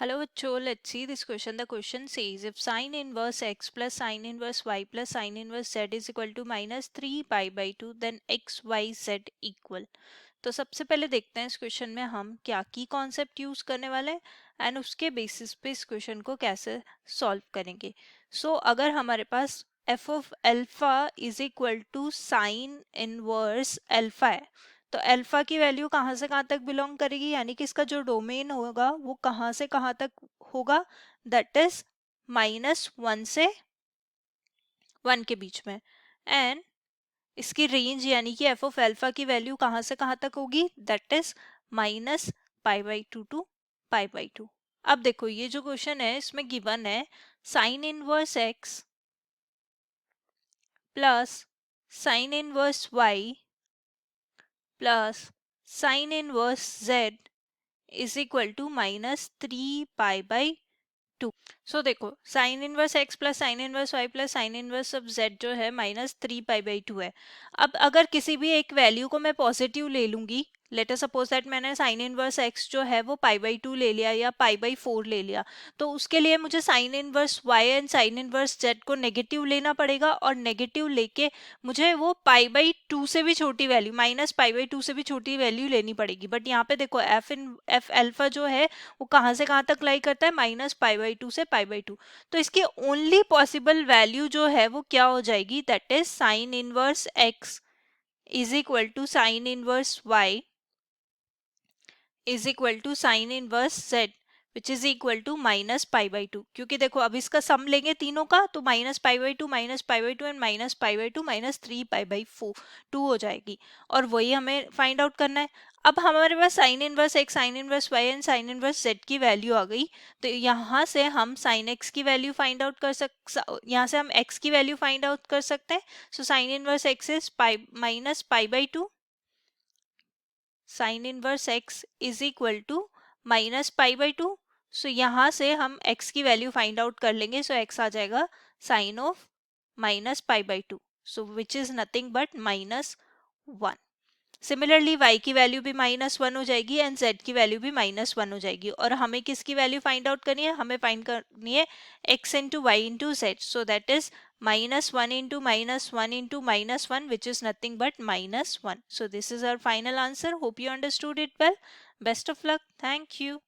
Hello बच्चों, let's see this question. The question says if sin inverse x plus sin inverse y plus sin inverse z is equal to minus 3 pi by 2 then x y z equal. तो सबसे पहले देखते हैं इस question में हम क्या की कॉन्सेप्ट यूज करने वाले हैं एंड उसके बेसिस पे इस क्वेश्चन को कैसे सॉल्व करेंगे. अगर हमारे पास f of alpha is equal to sine inverse alpha है तो अल्फा की वैल्यू कहाँ से कहाँ तक बिलोंग करेगी, यानी कि इसका जो डोमेन होगा वो कहाँ से कहाँ तक होगा, दैट इज -1 से 1 के बीच में. एंड इसकी रेंज यानी कि एफ ऑफ एल्फा की वैल्यू कहाँ से कहाँ तक होगी, दैट इज -π/2 टू π/2. अब देखो ये जो क्वेश्चन है इसमें गिवन है sine inverse x plus sine inverse y plus sine inverse z is equal to -3π/2. देखो sine inverse x plus sine inverse y plus sine inverse of z जो है -3π/2 है. अब अगर किसी भी एक वैल्यू को मैं पॉजिटिव ले लूंगी, लेट अस सपोज दैट मैंने साइन इनवर्स एक्स जो है वो π/2 ले लिया या π/4 ले लिया, तो उसके लिए मुझे sine inverse Y and sine inverse Z को नेगेटिव लेना पड़ेगा और नेगेटिव लेके मुझे वो π/2 से भी छोटी वैल्यू -π/2 से भी छोटी वैल्यू लेनी पड़ेगी. बट यहाँ पे देखो एफ एल्फा जो है वो कहाँ से कहाँ तक लाई करता है, -π/2 से π/2. तो इसकी ओनली पॉसिबल वैल्यू जो है वो क्या हो जाएगी, that is sine inverse x is equal to sine inverse y is equal to sine inverse z which is equal to -π/2. क्योंकि देखो अब इसका सम लेंगे तीनों का तो -π/2 एंड -π/2 -3π/4 हो जाएगी और वही हमें फाइंड आउट करना है. अब हमारे पास sine inverse x sine inverse Y and sine inverse z की वैल्यू आ गई. तो यहाँ से हम साइन एक्स की वैल्यू फाइंड आउट कर यहाँ से हम एक्स की वैल्यू फाइंड आउट कर सकते हैं. So sine inverse x is -π/2, sine inverse x is equal to -π/2. So यहाँ से हम x की वैल्यू फाइंड आउट कर लेंगे. सो x आ जाएगा sine of -π/2, so which is nothing but -1. Similarly y की वैल्यू भी -1 हो जाएगी एंड z की वैल्यू भी -1 हो जाएगी. और हमें किसकी वैल्यू फाइंड आउट करनी है, हमें फाइंड करनी है x into Y into Z. So that is -1 into -1 into -1 which is nothing but -1. So this is our final answer. Hope you understood it well. Best of luck. Thank you.